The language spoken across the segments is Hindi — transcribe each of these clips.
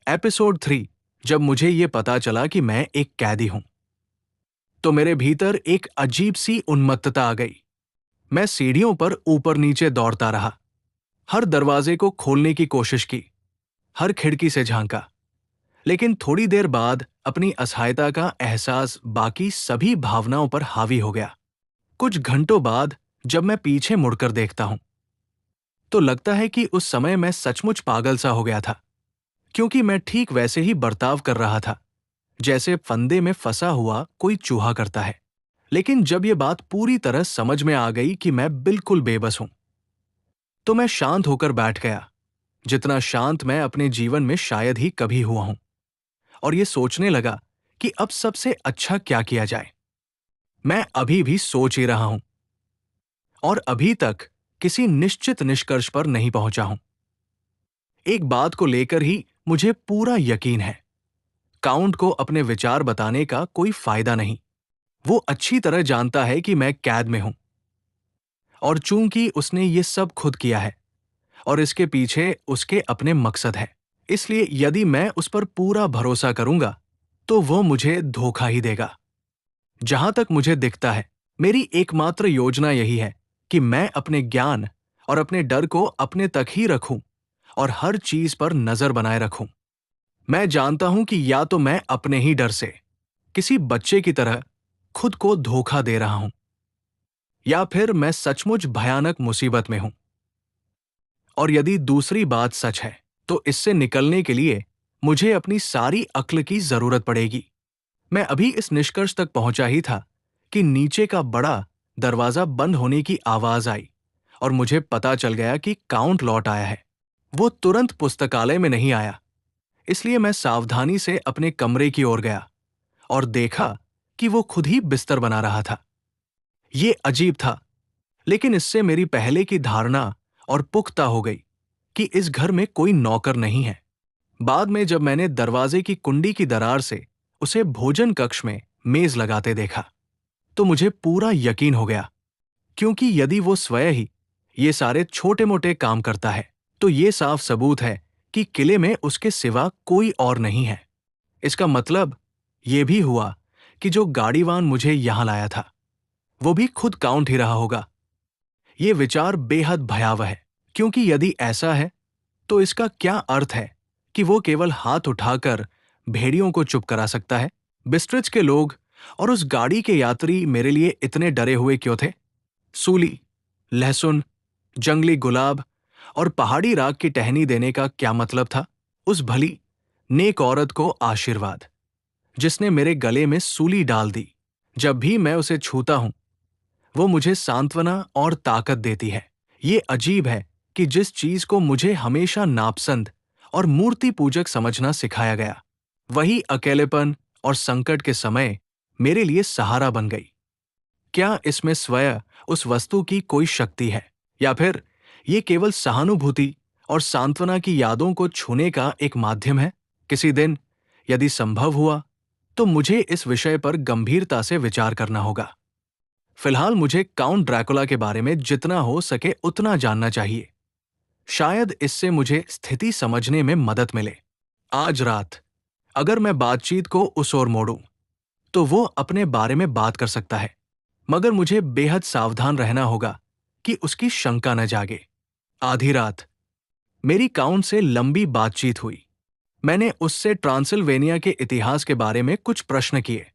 एपिसोड 3। जब मुझे ये पता चला कि मैं एक कैदी हूं, तो मेरे भीतर एक अजीब सी उन्मत्तता आ गई। मैं सीढ़ियों पर ऊपर नीचे दौड़ता रहा, हर दरवाजे को खोलने की कोशिश की, हर खिड़की से झांका। लेकिन थोड़ी देर बाद अपनी असहायता का एहसास बाकी सभी भावनाओं पर हावी हो गया। कुछ घंटों बाद जब मैं पीछे मुड़कर देखता हूं, तो लगता है कि उस समय मैं सचमुच पागल सा हो गया था, क्योंकि मैं ठीक वैसे ही बर्ताव कर रहा था जैसे फंदे में फंसा हुआ कोई चूहा करता है। लेकिन जब यह बात पूरी तरह समझ में आ गई कि मैं बिल्कुल बेबस हूं, तो मैं शांत होकर बैठ गया, जितना शांत मैं अपने जीवन में शायद ही कभी हुआ हूं। और ये सोचने लगा कि अब सबसे अच्छा क्या किया जाए। मैं अभी भी सोच ही रहा हूं और अभी तक किसी निश्चित निष्कर्ष पर नहीं पहुंचा हूं। एक बात को लेकर ही मुझे पूरा यकीन है, काउंट को अपने विचार बताने का कोई फायदा नहीं। वो अच्छी तरह जानता है कि मैं कैद में हूं, और चूंकि उसने ये सब खुद किया है और इसके पीछे उसके अपने मकसद है, इसलिए यदि मैं उस पर पूरा भरोसा करूंगा तो वो मुझे धोखा ही देगा। जहां तक मुझे दिखता है, मेरी एकमात्र योजना यही है कि मैं अपने ज्ञान और अपने डर को अपने तक ही रखूं और हर चीज पर नजर बनाए रखूं। मैं जानता हूं कि या तो मैं अपने ही डर से किसी बच्चे की तरह खुद को धोखा दे रहा हूं, या फिर मैं सचमुच भयानक मुसीबत में हूं। और यदि दूसरी बात सच है, तो इससे निकलने के लिए मुझे अपनी सारी अक्ल की जरूरत पड़ेगी। मैं अभी इस निष्कर्ष तक पहुंचा ही था कि नीचे का बड़ा दरवाजा बंद होने की आवाज आई और मुझे पता चल गया कि काउंट लौट आया है। वो तुरंत पुस्तकालय में नहीं आया, इसलिए मैं सावधानी से अपने कमरे की ओर गया और देखा कि वो खुद ही बिस्तर बना रहा था। ये अजीब था, लेकिन इससे मेरी पहले की धारणा और पुख्ता हो गई कि इस घर में कोई नौकर नहीं है। बाद में जब मैंने दरवाजे की कुंडी की दरार से उसे भोजन कक्ष में मेज लगाते देखा, तो मुझे पूरा यकीन हो गया, क्योंकि यदि वो स्वयं ही ये सारे छोटे मोटे काम करता है, तो ये साफ सबूत है कि किले में उसके सिवा कोई और नहीं है। इसका मतलब ये भी हुआ कि जो गाड़ीवान मुझे यहां लाया था, वो भी खुद काउंट ही रहा होगा। ये विचार बेहद भयावह है, क्योंकि यदि ऐसा है, तो इसका क्या अर्थ है कि वो केवल हाथ उठाकर भेड़ियों को चुप करा सकता है। बिस्ट्रिच के लोग और उस गाड़ी के यात्री मेरे लिए इतने डरे हुए क्यों थे? सूली, लहसुन, जंगली गुलाब और पहाड़ी राग की टहनी देने का क्या मतलब था? उस भली नेक औरत को आशीर्वाद, जिसने मेरे गले में सूली डाल दी। जब भी मैं उसे छूता हूं, वो मुझे सांत्वना और ताकत देती है। ये अजीब है कि जिस चीज को मुझे हमेशा नापसंद और मूर्ति पूजक समझना सिखाया गया, वही अकेलेपन और संकट के समय मेरे लिए सहारा बन गई। क्या इसमें स्वयं उस वस्तु की कोई शक्ति है, या फिर ये केवल सहानुभूति और सांत्वना की यादों को छूने का एक माध्यम है? किसी दिन, यदि संभव हुआ, तो मुझे इस विषय पर गंभीरता से विचार करना होगा। फिलहाल मुझे काउंट ड्रैकुला के बारे में जितना हो सके उतना जानना चाहिए। शायद इससे मुझे स्थिति समझने में मदद मिले। आज रात अगर मैं बातचीत को उस ओर मोड़ूं, तो वो अपने बारे में बात कर सकता है, मगर मुझे बेहद सावधान रहना होगा कि उसकी शंका न जागे। आधी रात मेरी काउंट से लंबी बातचीत हुई। मैंने उससे ट्रांसिल्वेनिया के इतिहास के बारे में कुछ प्रश्न किए,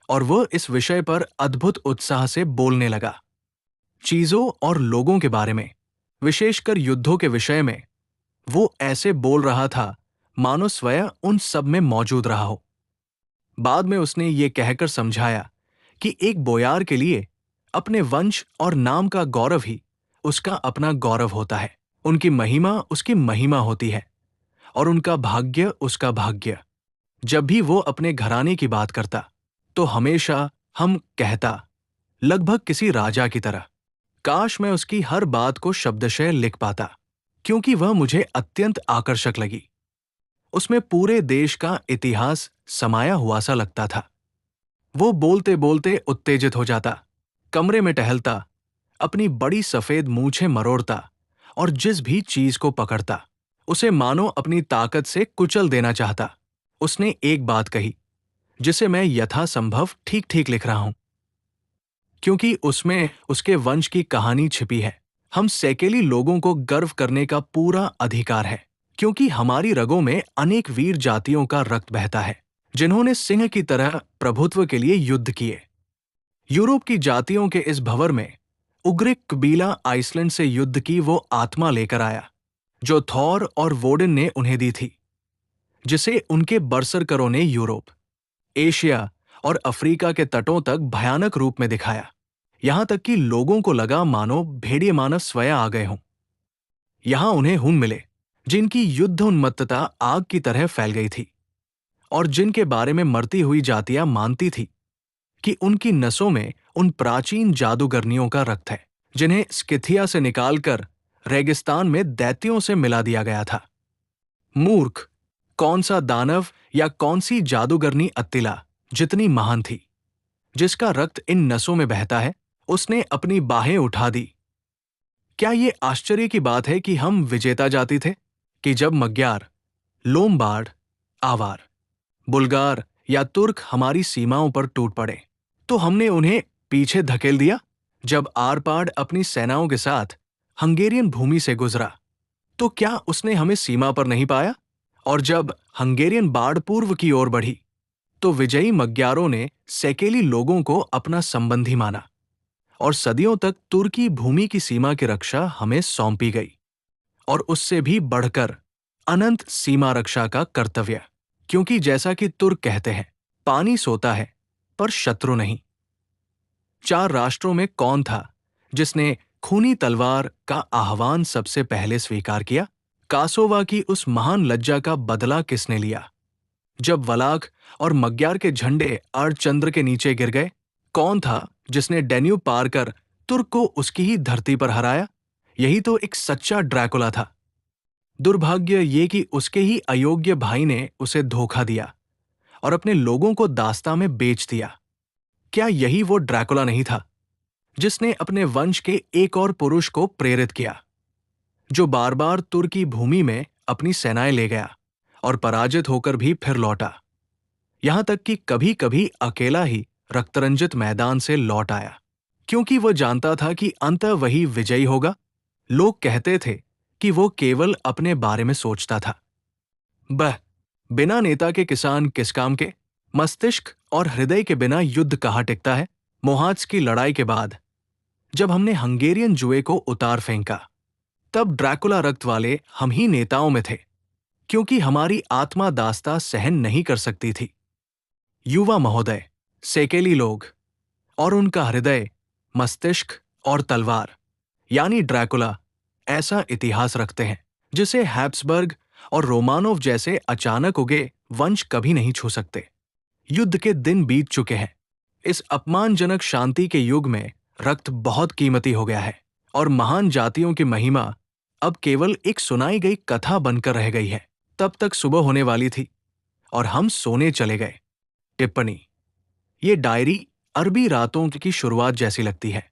और वो इस विषय पर अद्भुत उत्साह से बोलने लगा। चीजों और लोगों के बारे में, विशेषकर युद्धों के विषय में, वो ऐसे बोल रहा था मानो स्वयं उन सब में मौजूद रहा हो। बाद में उसने ये कहकर समझाया कि एक बोयार के लिए अपने वंश और नाम का गौरव ही उसका अपना गौरव होता है। उनकी महिमा उसकी महिमा होती है, और उनका भाग्य उसका भाग्य। जब भी वो अपने घराने की बात करता, तो हमेशा हम कहता, लगभग किसी राजा की तरह। काश मैं उसकी हर बात को शब्दशः लिख पाता, क्योंकि वह मुझे अत्यंत आकर्षक लगी। उसमें पूरे देश का इतिहास समाया हुआ सा लगता था। वो बोलते बोलते उत्तेजित हो जाता, कमरे में टहलता, अपनी बड़ी सफेद मूछें मरोड़ता और जिस भी चीज को पकड़ता, उसे मानो अपनी ताकत से कुचल देना चाहता। उसने एक बात कही जिसे मैं यथासंभव ठीक ठीक लिख रहा हूं, क्योंकि उसमें उसके वंश की कहानी छिपी है। हम सैकेली लोगों को गर्व करने का पूरा अधिकार है, क्योंकि हमारी रगों में अनेक वीर जातियों का रक्त बहता है, जिन्होंने सिंह की तरह प्रभुत्व के लिए युद्ध किए। यूरोप की जातियों के इस भंवर में उग्र कबीला आइसलैंड से युद्ध की वो आत्मा लेकर आया जो थॉर और वोडेन ने उन्हें दी थी, जिसे उनके बरसरकरों ने यूरोप, एशिया और अफ्रीका के तटों तक भयानक रूप में दिखाया। यहां तक कि लोगों को लगा मानो भेड़िए मानव स्वयं आ गए हों। यहां उन्हें हुन मिले जिनकी युद्ध उन्मत्तता आग की तरह फैल गई थी, और जिनके बारे में मरती हुई जातियां मानती थी कि उनकी नसों में उन प्राचीन जादूगरनियों का रक्त है जिन्हें स्किथिया से निकालकर रेगिस्तान में दैत्यों से मिला दिया गया था। मूर्ख, कौन सा दानव या कौन सी जादूगरनी अत्तिला जितनी महान थी, जिसका रक्त इन नसों में बहता है, उसने अपनी बाहें उठा दी। क्या ये आश्चर्य की बात है कि हम विजेता जाति थे, कि जब मग्यार, लोमबार्ड, आवार, बुल्गार या तुर्क हमारी सीमाओं पर टूट पड़े तो हमने उन्हें पीछे धकेल दिया? जब आरपाड़ अपनी सेनाओं के साथ हंगेरियन भूमि से गुजरा तो क्या उसने हमें सीमा पर नहीं पाया? और जब हंगेरियन बाढ़ पूर्व की ओर बढ़ी तो विजयी मग्यारों ने सैकेली लोगों को अपना संबंधी माना, और सदियों तक तुर्की भूमि की सीमा की रक्षा हमें सौंपी गई, और उससे भी बढ़कर अनंत सीमा रक्षा का कर्तव्य। क्योंकि जैसा कि तुर्क कहते हैं, पानी सोता है पर शत्रु नहीं। 4 राष्ट्रों में कौन था जिसने खूनी तलवार का आह्वान सबसे पहले स्वीकार किया? कासोवा की उस महान लज्जा का बदला किसने लिया जब वलाख और मग्यार के झंडे अर्धचंद्र के नीचे गिर गए? कौन था जिसने डैन्यूब पार कर तुर्क को उसकी ही धरती पर हराया? यही तो एक सच्चा ड्रैकुला था। दुर्भाग्य ये कि उसके ही अयोग्य भाई ने उसे धोखा दिया और अपने लोगों को दास्ता में बेच दिया। क्या यही वो ड्रैकुला नहीं था जिसने अपने वंश के एक और पुरुष को प्रेरित किया, जो बार बार तुर्की भूमि में अपनी सेनाएं ले गया और पराजित होकर भी फिर लौटा, यहां तक कि कभी कभी अकेला ही रक्तरंजित मैदान से लौट आया, क्योंकि वह जानता था कि अंततः वही विजयी होगा। लोग कहते थे कि वो केवल अपने बारे में सोचता था। बिना नेता के किसान किस काम के? मस्तिष्क और हृदय के बिना युद्ध कहाँ टिकता है? मोहात्स की लड़ाई के बाद जब हमने हंगेरियन जुए को उतार फेंका, तब ड्रैकुला रक्त वाले हम ही नेताओं में थे, क्योंकि हमारी आत्मा दास्ता सहन नहीं कर सकती थी। युवा महोदय, सैकेली लोग और उनका हृदय, मस्तिष्क और तलवार यानी ड्रैकुला ऐसा इतिहास रखते हैं जिसे हैब्सबर्ग और रोमानोव जैसे अचानक उगे वंश कभी नहीं छू सकते। युद्ध के दिन बीत चुके हैं। इस अपमानजनक शांति के युग में रक्त बहुत कीमती हो गया है, और महान जातियों की महिमा अब केवल एक सुनाई गई कथा बनकर रह गई है। तब तक सुबह होने वाली थी और हम सोने चले गए। टिप्पणी: ये डायरी अरबी रातों की शुरुआत जैसी लगती है।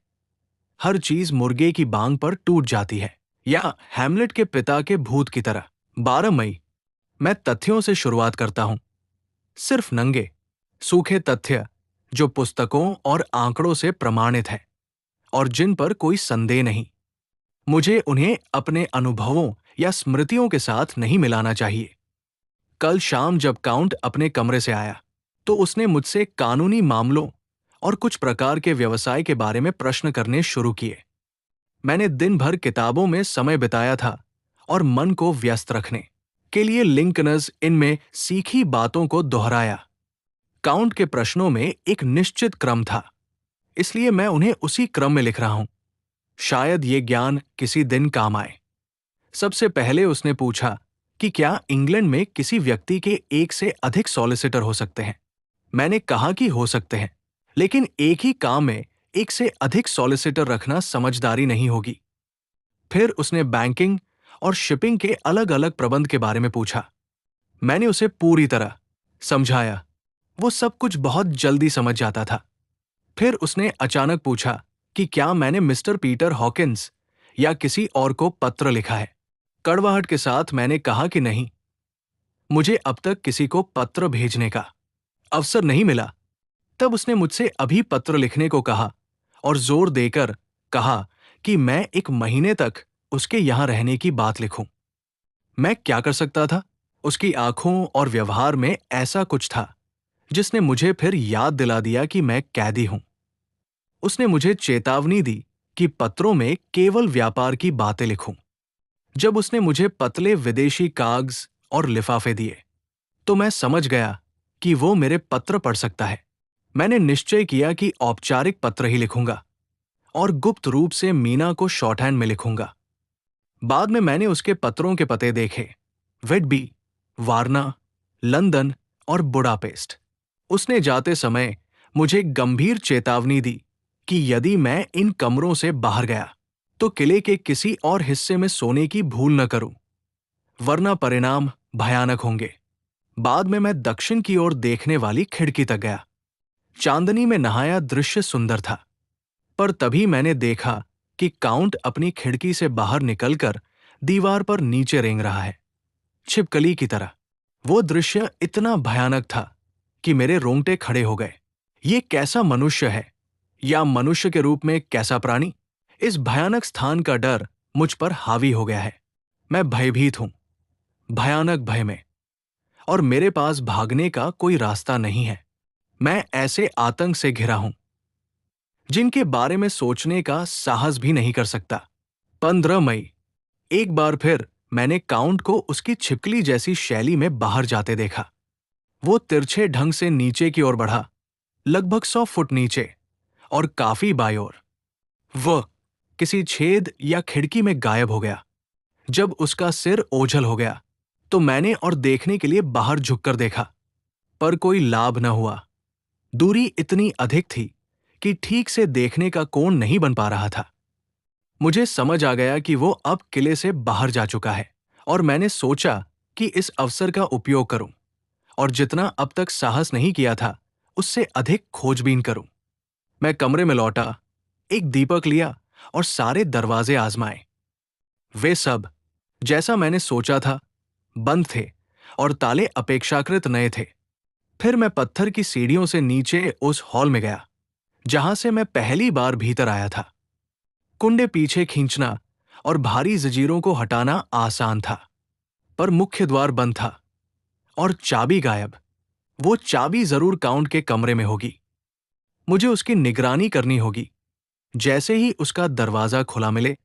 हर चीज मुर्गे की बांग पर टूट जाती है, या हैमलेट के पिता के भूत की तरह। 12 मई। मैं तथ्यों से शुरुआत करता हूं, सिर्फ नंगे सूखे तथ्य जो पुस्तकों और आंकड़ों से प्रमाणित हैं और जिन पर कोई संदेह नहीं। मुझे उन्हें अपने अनुभवों या स्मृतियों के साथ नहीं मिलाना चाहिए। कल शाम जब काउंट अपने कमरे से आया तो उसने मुझसे कानूनी मामलों और कुछ प्रकार के व्यवसाय के बारे में प्रश्न करने शुरू किए। मैंने दिन भर किताबों में समय बिताया था और मन को व्यस्त रखने के लिए लिंकनज इनमें सीखी बातों को दोहराया। काउंट के प्रश्नों में एक निश्चित क्रम था, इसलिए मैं उन्हें उसी क्रम में लिख रहा हूं। शायद ये ज्ञान किसी दिन काम आए। सबसे पहले उसने पूछा कि क्या इंग्लैंड में किसी व्यक्ति के एक से अधिक सॉलिसिटर हो सकते हैं। मैंने कहा कि हो सकते हैं, लेकिन एक ही काम में एक से अधिक सॉलिसिटर रखना समझदारी नहीं होगी। फिर उसने बैंकिंग और शिपिंग के अलग अलग प्रबंध के बारे में पूछा। मैंने उसे पूरी तरह समझाया। वो सब कुछ बहुत जल्दी समझ जाता था। फिर उसने अचानक पूछा कि क्या मैंने मिस्टर पीटर हॉकिंस या किसी और को पत्र लिखा है। कड़वाहट के साथ मैंने कहा कि नहीं, मुझे अब तक किसी को पत्र भेजने का अवसर नहीं मिला। तब उसने मुझसे अभी पत्र लिखने को कहा और जोर देकर कहा कि मैं 1 महीने तक उसके यहां रहने की बात लिखूं। मैं क्या कर सकता था? उसकी आंखों और व्यवहार में ऐसा कुछ था जिसने मुझे फिर याद दिला दिया कि मैं कैदी हूं। उसने मुझे चेतावनी दी कि पत्रों में केवल व्यापार की बातें लिखूं। जब उसने मुझे पतले विदेशी कागज और लिफाफे दिए, तो मैं समझ गया कि वो मेरे पत्र पढ़ सकता है। मैंने निश्चय किया कि औपचारिक पत्र ही लिखूंगा और गुप्त रूप से मीना को शॉर्टहैंड में लिखूंगा। बाद में मैंने उसके पत्रों के पते देखे, वेडबी, वारना, लंदन और बुडापेस्ट। उसने जाते समय मुझे गंभीर चेतावनी दी कि यदि मैं इन कमरों से बाहर गया तो किले के किसी और हिस्से में सोने की भूल न करूं, वरना परिणाम भयानक होंगे। बाद में मैं दक्षिण की ओर देखने वाली खिड़की तक गया। चांदनी में नहाया दृश्य सुंदर था, पर तभी मैंने देखा कि काउंट अपनी खिड़की से बाहर निकलकर दीवार पर नीचे रेंग रहा है, छिपकली की तरह। वो दृश्य इतना भयानक था कि मेरे रोंगटे खड़े हो गए। ये कैसा मनुष्य है, या मनुष्य के रूप में कैसा प्राणी? इस भयानक स्थान का डर मुझ पर हावी हो गया है। मैं भयभीत हूं, भयानक भय में, और मेरे पास भागने का कोई रास्ता नहीं है। मैं ऐसे आतंक से घिरा हूं जिनके बारे में सोचने का साहस भी नहीं कर सकता। 15 मई, एक बार फिर मैंने काउंट को उसकी छिपकली जैसी शैली में बाहर जाते देखा। वो तिरछे ढंग से नीचे की ओर बढ़ा, लगभग 100 फुट नीचे और काफी बाईं ओर। वह किसी छेद या खिड़की में गायब हो गया। जब उसका सिर ओझल हो गया तो मैंने और देखने के लिए बाहर झुककर देखा, पर कोई लाभ न हुआ। दूरी इतनी अधिक थी कि ठीक से देखने का कोण नहीं बन पा रहा था। मुझे समझ आ गया कि वो अब किले से बाहर जा चुका है, और मैंने सोचा कि इस अवसर का उपयोग करूं और जितना अब तक साहस नहीं किया था उससे अधिक खोजबीन करूं। मैं कमरे में लौटा, एक दीपक लिया और सारे दरवाजे आजमाए। वे सब, जैसा मैंने सोचा था, बंद थे और ताले अपेक्षाकृत नए थे। फिर मैं पत्थर की सीढ़ियों से नीचे उस हॉल में गया जहां से मैं पहली बार भीतर आया था। कुंडे पीछे खींचना और भारी जंजीरों को हटाना आसान था, पर मुख्य द्वार बंद था और चाबी गायब। वो चाबी जरूर काउंट के कमरे में होगी। मुझे उसकी निगरानी करनी होगी। जैसे ही उसका दरवाजा खुला मिले,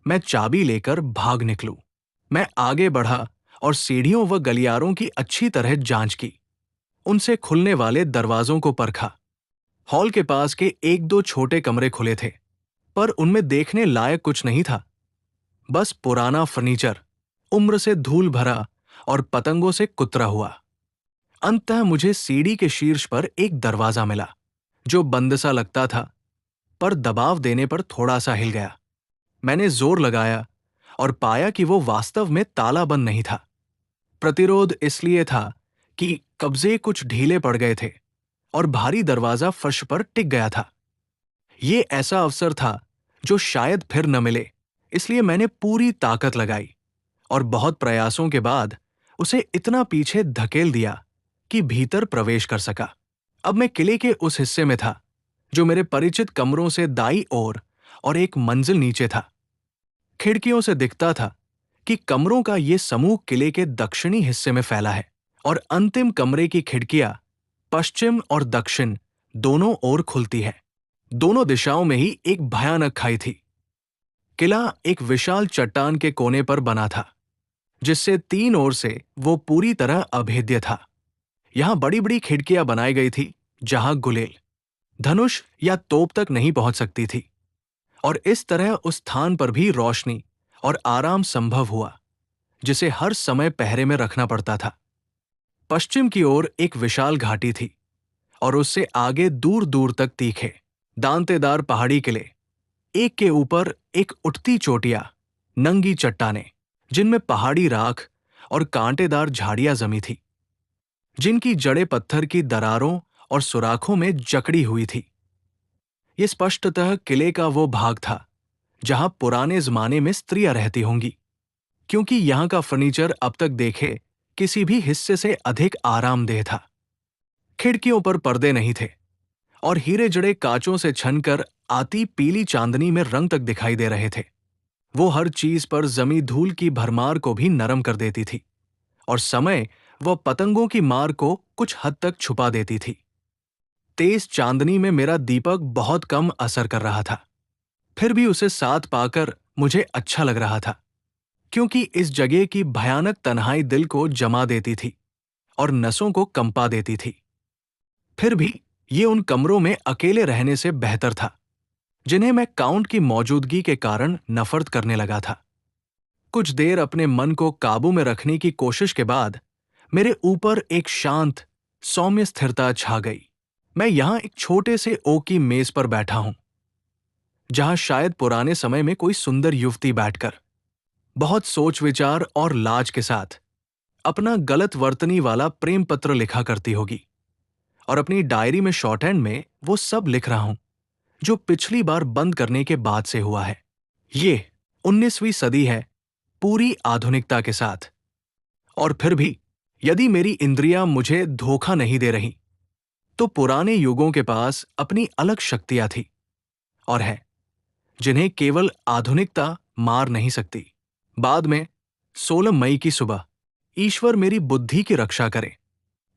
मैं चाबी लेकर भाग निकलूं। मैं आगे बढ़ा और सीढ़ियों व गलियारों की अच्छी तरह जांच की। उनसे खुलने वाले दरवाजों को परखा। हॉल के पास के 1-2 छोटे कमरे खुले थे, पर उनमें देखने लायक कुछ नहीं था। बस पुराना फर्नीचर, उम्र से धूल भरा और पतंगों से कुतरा हुआ। अंततः मुझे सीढ़ी के शीर्ष पर एक दरवाजा मिला, जो बंद सा लगता था, पर दबाव देने पर थोड़ा सा हिल गया। मैंने जोर लगाया और पाया कि वो वास्तव में ताला बंद नहीं था। प्रतिरोध इसलिए था कि कब्जे कुछ ढीले पड़ गए थे और भारी दरवाजा फर्श पर टिक गया था। ये ऐसा अवसर था जो शायद फिर न मिले, इसलिए मैंने पूरी ताकत लगाई और बहुत प्रयासों के बाद उसे इतना पीछे धकेल दिया कि भीतर प्रवेश कर सका। अब मैं किले के उस हिस्से में था जो मेरे परिचित कमरों से दाईं ओर और एक मंजिल नीचे था। खिड़कियों से दिखता था कि कमरों का ये समूह किले के दक्षिणी हिस्से में फैला है, और अंतिम कमरे की खिड़कियां पश्चिम और दक्षिण दोनों ओर खुलती है। दोनों दिशाओं में ही एक भयानक खाई थी। किला एक विशाल चट्टान के कोने पर बना था, जिससे 3 ओर से वो पूरी तरह अभेद्य था। यहां बड़ी बड़ी खिड़कियां बनाई गई थी जहां गुलेल, धनुष या तोप तक नहीं पहुंच सकती थी, और इस तरह उस स्थान पर भी रोशनी और आराम संभव हुआ, जिसे हर समय पहरे में रखना पड़ता था। पश्चिम की ओर एक विशाल घाटी थी और उससे आगे दूर दूर तक तीखे, दांतेदार पहाड़ी किले, एक के ऊपर एक उठती चोटियां, नंगी चट्टानें, जिनमें पहाड़ी राख और कांटेदार झाड़ियां जमी थी, जिनकी जड़ें पत्थर की दरारों और सुराखों में जकड़ी हुई थी। ये स्पष्टतः किले का वो भाग था जहां पुराने जमाने में स्त्रियां रहती होंगी। क्योंकि यहाँ का फर्नीचर अब तक देखे किसी भी हिस्से से अधिक आरामदेह था। खिड़कियों पर पर्दे नहीं थे और हीरे जड़े कांचों से छनकर आती पीली चांदनी में रंग तक दिखाई दे रहे थे। वो हर चीज पर जमी धूल की भरमार को भी नरम कर देती थी और समय व पतंगों की मार को कुछ हद तक छुपा देती थी। तेज चांदनी में मेरा दीपक बहुत कम असर कर रहा था, फिर भी उसे साथ पाकर मुझे अच्छा लग रहा था, क्योंकि इस जगह की भयानक तन्हाई दिल को जमा देती थी और नसों को कंपा देती थी। फिर भी ये उन कमरों में अकेले रहने से बेहतर था, जिन्हें मैं काउंट की मौजूदगी के कारण नफरत करने लगा था। कुछ देर अपने मन को काबू में रखने की कोशिश के बाद मेरे ऊपर एक शांत, सौम्य स्थिरता छा गई। मैं यहां एक छोटे से ओक की मेज पर बैठा हूं, जहां शायद पुराने समय में कोई सुंदर युवती बैठकर बहुत सोच विचार और लाज के साथ अपना गलत वर्तनी वाला प्रेम पत्र लिखा करती होगी, और अपनी डायरी में शॉर्टहैंड में वो सब लिख रहा हूं जो पिछली बार बंद करने के बाद से हुआ है। ये 19वीं सदी है, पूरी आधुनिकता के साथ। और फिर भी यदि मेरी इंद्रियां मुझे धोखा नहीं दे रही, तो पुराने युगों के पास अपनी अलग शक्तियां थी और है, जिन्हें केवल आधुनिकता मार नहीं सकती। बाद में 16 मई की सुबह ईश्वर मेरी बुद्धि की रक्षा करे,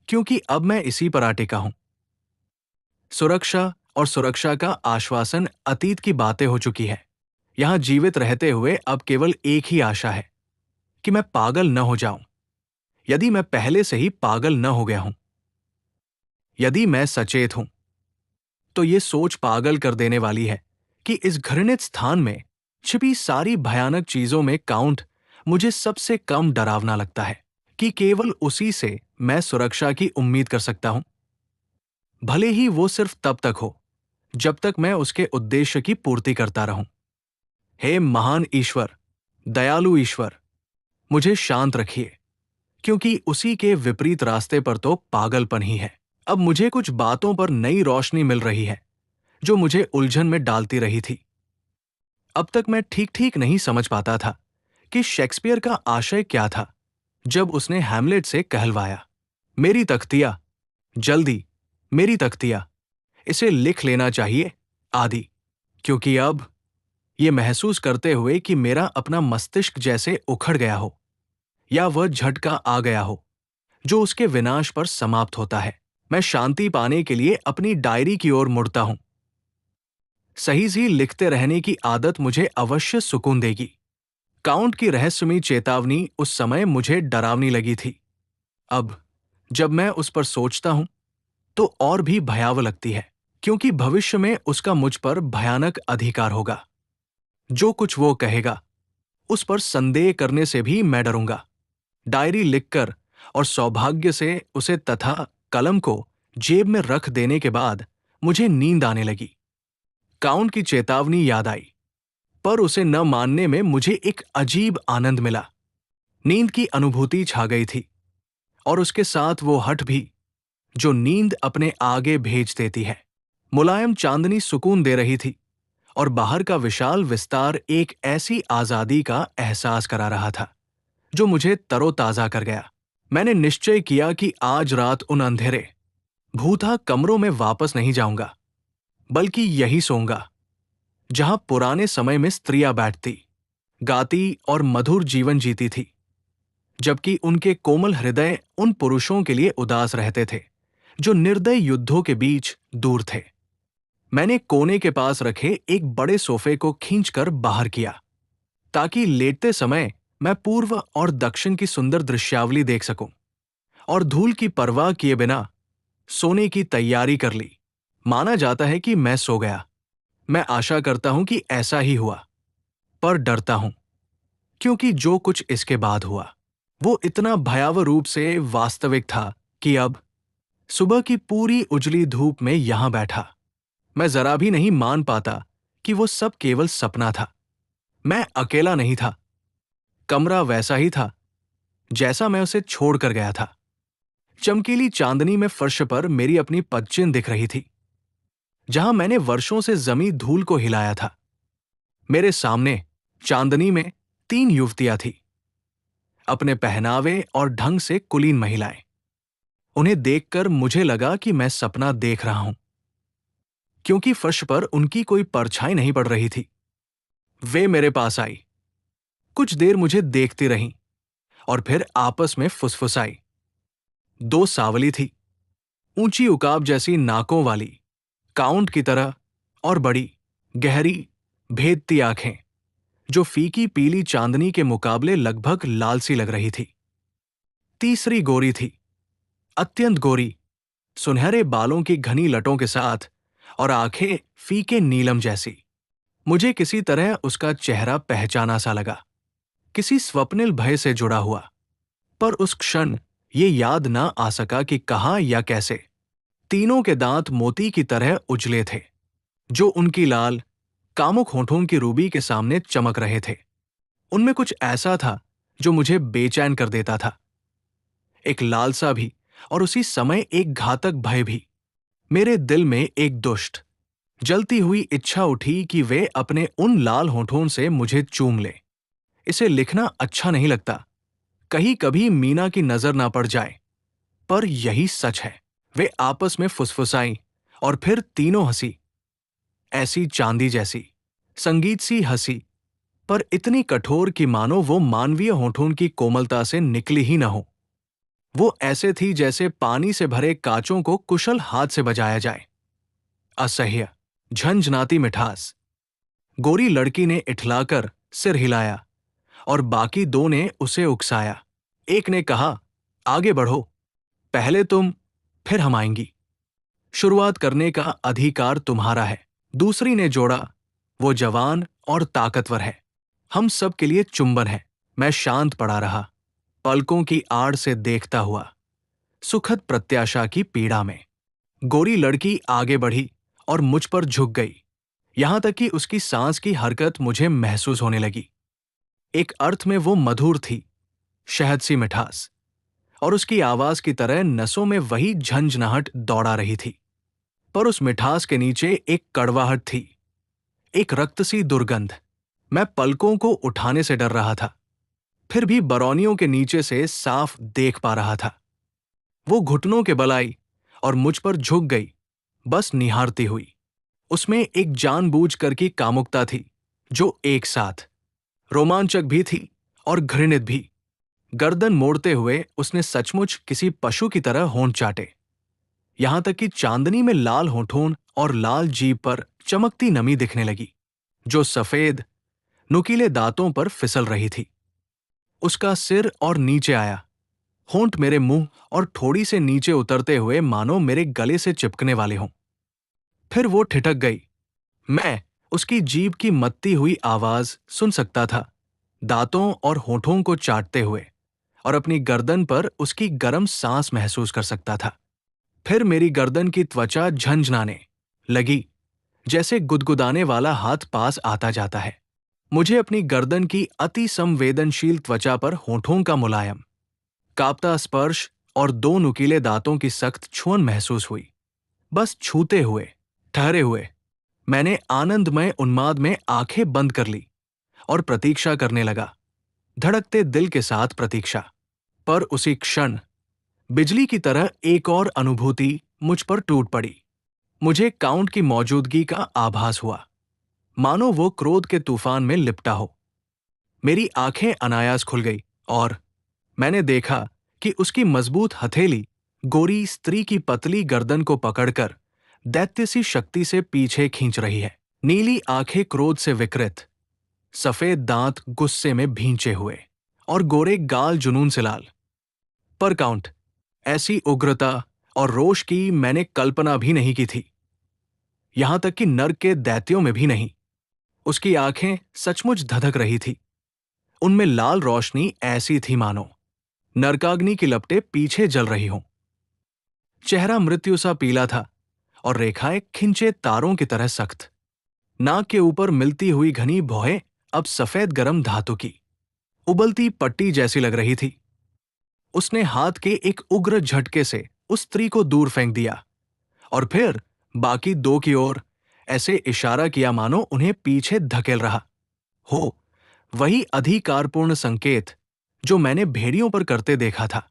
क्योंकि अब मैं इसी पर आ टिका हूं। सुरक्षा और सुरक्षा का आश्वासन अतीत की बातें हो चुकी है। यहां जीवित रहते हुए अब केवल एक ही आशा है कि मैं पागल न हो जाऊं। यदि मैं पहले से ही पागल न हो गया हूं, यदि मैं सचेत हूं, तो ये सोच पागल कर देने वाली है कि इस घृणित स्थान में छिपी सारी भयानक चीजों में काउंट मुझे सबसे कम डरावना लगता है, कि केवल उसी से मैं सुरक्षा की उम्मीद कर सकता हूं, भले ही वो सिर्फ तब तक हो जब तक मैं उसके उद्देश्य की पूर्ति करता रहूं। हे महान ईश्वर, दयालु ईश्वर, मुझे शांत रखिए, क्योंकि उसी के विपरीत रास्ते पर तो पागलपन ही है। अब मुझे कुछ बातों पर नई रोशनी मिल रही है जो मुझे उलझन में डालती रही थी। अब तक मैं ठीक ठीक नहीं समझ पाता था कि शेक्सपियर का आशय क्या था जब उसने हैमलेट से कहलवाया, मेरी तख्तियां, जल्दी, मेरी तख्तियां, इसे लिख लेना चाहिए, आदि। क्योंकि अब ये महसूस करते हुए कि मेरा अपना मस्तिष्क जैसे उखड़ गया हो, या वह झटका आ गया हो जो उसके विनाश पर समाप्त होता है, मैं शांति पाने के लिए अपनी डायरी की ओर मुड़ता हूं। सही सी लिखते रहने की आदत मुझे अवश्य सुकून देगी। काउंट की रहस्यमयी चेतावनी उस समय मुझे डरावनी लगी थी। अब जब मैं उस पर सोचता हूं, तो और भी भयावह लगती है, क्योंकि भविष्य में उसका मुझ पर भयानक अधिकार होगा। जो कुछ वो कहेगा, उस पर संदेह करने से भी मैं डरूंगा। डायरी लिखकर और सौभाग्य से उसे तथा कलम को जेब में रख देने के बाद मुझे नींद आने लगी। काउंट की चेतावनी याद आई, पर उसे न मानने में मुझे एक अजीब आनंद मिला। नींद की अनुभूति छा गई थी, और उसके साथ वो हठ भी जो नींद अपने आगे भेज देती है। मुलायम चांदनी सुकून दे रही थी, और बाहर का विशाल विस्तार एक ऐसी आजादी का एहसास करा रहा था जो मुझे तरोताजा कर गया। मैंने निश्चय किया कि आज रात उन अंधेरे, भूता कमरों में वापस नहीं जाऊंगा, बल्कि यही सोऊंगा जहां पुराने समय में स्त्रियां बैठती, गाती और मधुर जीवन जीती थी, जबकि उनके कोमल हृदय उन पुरुषों के लिए उदास रहते थे जो निर्दय युद्धों के बीच दूर थे। मैंने कोने के पास रखे एक बड़े सोफे को खींचकर बाहर किया, ताकि लेटते समय मैं पूर्व और दक्षिण की सुंदर दृश्यावली देख सकूं, और धूल की परवाह किए बिना सोने की तैयारी कर ली। माना जाता है कि मैं सो गया। मैं आशा करता हूं कि ऐसा ही हुआ, पर डरता हूं, क्योंकि जो कुछ इसके बाद हुआ वो इतना भयावह रूप से वास्तविक था कि अब सुबह की पूरी उजली धूप में यहां बैठा मैं जरा भी नहीं मान पाता कि वो सब केवल सपना था। मैं अकेला नहीं था। कमरा वैसा ही था जैसा मैं उसे छोड़कर गया था। चमकीली चांदनी में फर्श पर मेरी अपनी पदचिन्ह दिख रही थी, जहां मैंने वर्षों से जमी धूल को हिलाया था। मेरे सामने चांदनी में 3 युवतियां थीं, अपने पहनावे और ढंग से कुलीन महिलाएं। उन्हें देखकर मुझे लगा कि मैं सपना देख रहा हूं, क्योंकि फर्श पर उनकी कोई परछाई नहीं पड़ रही थी। वे मेरे पास आई, कुछ देर मुझे देखती रहीं और फिर आपस में फुसफुसाई। दो सावली थी, ऊंची उकाब जैसी नाकों वाली, काउंट की तरह, और बड़ी, गहरी, भेदती आंखें जो फीकी पीली चांदनी के मुकाबले लगभग लाल सी लग रही थी। तीसरी गोरी थी, अत्यंत गोरी, सुनहरे बालों की घनी लटों के साथ और आंखें फीके नीलम जैसी। मुझे किसी तरह उसका चेहरा पहचाना सा लगा, किसी स्वप्निल भय से जुड़ा हुआ। पर उस क्षण ये याद ना आ सका कि कहाँ या कैसे। तीनों के दांत मोती की तरह उजले थे, जो उनकी लाल, कामुक होठों की रूबी के सामने चमक रहे थे। उनमें कुछ ऐसा था जो मुझे बेचैन कर देता था, एक लालसा भी और उसी समय एक घातक भय भी। मेरे दिल में एक दुष्ट, जलती हुई इच्छा उठी कि वे अपने उन लाल होठों से मुझे चूम ले। इसे लिखना अच्छा नहीं लगता, कहीं कभी मीना की नजर ना पड़ जाए, पर यही सच है। वे आपस में फुसफुसाई और फिर तीनों हंसी, ऐसी चांदी जैसी, संगीत सी हंसी, पर इतनी कठोर कि मानो वो मानवीय होठों की कोमलता से निकली ही न हो। वो ऐसे थी जैसे पानी से भरे कांचों को कुशल हाथ से बजाया जाए। असह्य, झंझनाती मिठास। गोरी लड़की ने इठलाकर सिर हिलाया और बाकी दो ने उसे उकसाया। एक ने कहा, आगे बढ़ो, पहले तुम, फिर हम आएंगी। शुरुआत करने का अधिकार तुम्हारा है। दूसरी ने जोड़ा, वो जवान और ताकतवर है, हम सब के लिए चुंबन है। मैं शांत पड़ा रहा, पलकों की आड़ से देखता हुआ, सुखद प्रत्याशा की पीड़ा में। गोरी लड़की आगे बढ़ी और मुझ पर झुक गई, यहां तक कि उसकी सांस की हरकत मुझे महसूस होने लगी। एक अर्थ में वो मधुर थी, शहद सी मिठास, और उसकी आवाज की तरह नसों में वही झंझनाहट दौड़ा रही थी। पर उस मिठास के नीचे एक कड़वाहट थी, एक रक्त सी दुर्गंध। मैं पलकों को उठाने से डर रहा था, फिर भी बरौनियों के नीचे से साफ देख पा रहा था। वो घुटनों के बल आई और मुझ पर झुक गई, बस निहारती हुई। उसमें एक जानबूझकर की कामुकता थी, जो एक साथ रोमांचक भी थी और घृणित भी। गर्दन मोड़ते हुए उसने सचमुच किसी पशु की तरह होंठ चाटे, यहां तक कि चांदनी में लाल होठों और लाल जीभ पर चमकती नमी दिखने लगी, जो सफेद, नुकीले दांतों पर फिसल रही थी। उसका सिर और नीचे आया, होंठ मेरे मुंह और ठोड़ी से नीचे उतरते हुए मानो मेरे गले से चिपकने वाले हों। फिर वो ठिठक गई। मैं उसकी जीभ की मत्ती हुई आवाज सुन सकता था, दांतों और होठों को चाटते हुए, और अपनी गर्दन पर उसकी गर्म सांस महसूस कर सकता था। फिर मेरी गर्दन की त्वचा झंझनाने लगी, जैसे गुदगुदाने वाला हाथ पास आता जाता है। मुझे अपनी गर्दन की अति संवेदनशील त्वचा पर होठों का मुलायम, कांपता स्पर्श और दो नुकीले दांतों की सख्त छुअन महसूस हुई। बस छूते हुए, ठहरे हुए, मैंने आनंदमय उन्माद में आंखें बंद कर ली और प्रतीक्षा करने लगा, धड़कते दिल के साथ प्रतीक्षा। पर उसी क्षण बिजली की तरह एक और अनुभूति मुझ पर टूट पड़ी। मुझे काउंट की मौजूदगी का आभास हुआ, मानो वो क्रोध के तूफान में लिपटा हो। मेरी आंखें अनायास खुल गई और मैंने देखा कि उसकी मजबूत हथेली गोरी स्त्री की पतली गर्दन को पकड़कर दैत्य सी शक्ति से पीछे खींच रही है। नीली आंखें क्रोध से विकृत, सफेद दांत गुस्से में भींचे हुए, और गोरे गाल जुनून से लाल। पर काउंट, ऐसी उग्रता और रोष की मैंने कल्पना भी नहीं की थी, यहां तक कि नर्क के दैत्यों में भी नहीं। उसकी आंखें सचमुच धधक रही थी, उनमें लाल रोशनी ऐसी थी मानो नरकाग्नि की लपटें पीछे जल रही हों। चेहरा मृत्यु सा पीला था और रेखाएं खिंचे तारों की तरह सख्त। नाक के ऊपर मिलती हुई घनी भौहें अब सफेद गरम धातु की उबलती पट्टी जैसी लग रही थी। उसने हाथ के एक उग्र झटके से उस स्त्री को दूर फेंक दिया और फिर बाकी दो की ओर ऐसे इशारा किया मानो उन्हें पीछे धकेल रहा हो। वही अधिकारपूर्ण संकेत जो मैंने भेड़ियों पर करते देखा था।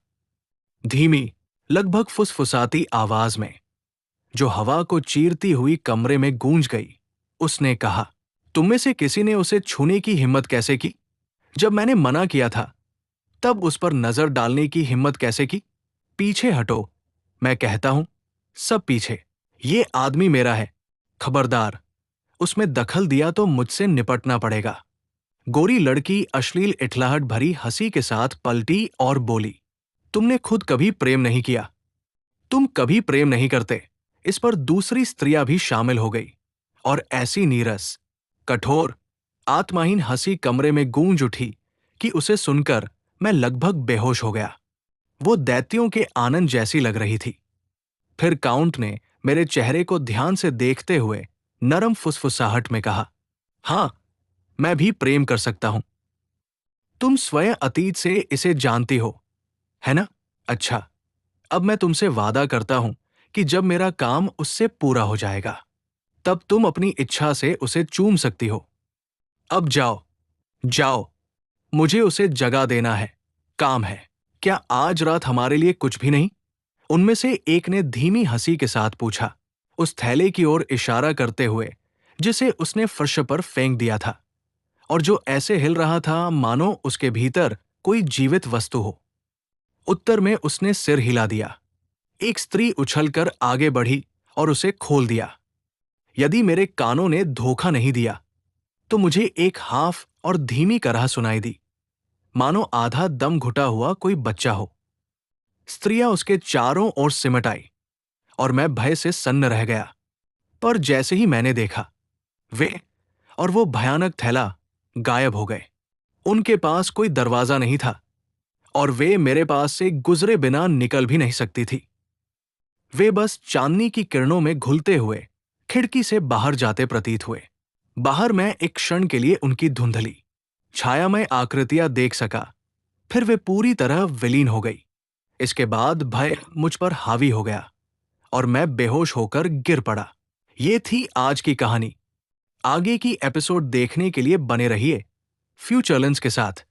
धीमी, लगभग फुसफुसाती आवाज में, जो हवा को चीरती हुई कमरे में गूंज गई, उसने कहा, तुम में से किसी ने उसे छूने की हिम्मत कैसे की? जब मैंने मना किया था, तब उस पर नजर डालने की हिम्मत कैसे की? पीछे हटो, मैं कहता हूं, सब पीछे। ये आदमी मेरा है, खबरदार, उसमें दखल दिया तो मुझसे निपटना पड़ेगा। गोरी लड़की अश्लील इठलाहट भरी हंसी के साथ पलटी और बोली, तुमने खुद कभी प्रेम नहीं किया, तुम कभी प्रेम नहीं करते। इस पर दूसरी स्त्रियां भी शामिल हो गई और ऐसी नीरस, कठोर, आत्माहीन हंसी कमरे में गूंज उठी कि उसे सुनकर मैं लगभग बेहोश हो गया। वो दैत्यों के आनंद जैसी लग रही थी। फिर काउंट ने मेरे चेहरे को ध्यान से देखते हुए नरम फुसफुसाहट में कहा, हां, मैं भी प्रेम कर सकता हूं। तुम स्वयं अतीत से इसे जानती हो, है ना? अच्छा, अब मैं तुमसे वादा करता हूं कि जब मेरा काम उससे पूरा हो जाएगा, तब तुम अपनी इच्छा से उसे चूम सकती हो। अब जाओ, जाओ, मुझे उसे जगा देना है, काम है। क्या आज रात हमारे लिए कुछ भी नहीं? उनमें से एक ने धीमी हंसी के साथ पूछा, उस थैले की ओर इशारा करते हुए जिसे उसने फर्श पर फेंक दिया था और जो ऐसे हिल रहा था मानो उसके भीतर कोई जीवित वस्तु हो। उत्तर में उसने सिर हिला दिया। एक स्त्री उछलकर आगे बढ़ी और उसे खोल दिया। यदि मेरे कानों ने धोखा नहीं दिया, तो मुझे एक हाफ और धीमी करह सुनाई दी, मानो आधा दम घुटा हुआ कोई बच्चा हो। स्त्रियां उसके चारों ओर सिमट आई और मैं भय से सन्न रह गया। पर जैसे ही मैंने देखा, वे और वो भयानक थैला गायब हो गए। उनके पास कोई दरवाजा नहीं था और वे मेरे पास से गुजरे बिना निकल भी नहीं सकती थी। वे बस चांदनी की किरणों में घुलते हुए खिड़की से बाहर जाते प्रतीत हुए। बाहर मैं एक क्षण के लिए उनकी धुंधली, छायामय आकृतियां देख सका, फिर वे पूरी तरह विलीन हो गई। इसके बाद भय मुझ पर हावी हो गया और मैं बेहोश होकर गिर पड़ा। ये थी आज की कहानी। आगे की एपिसोड देखने के लिए बने रहिए फ्यूचर लेंस के साथ।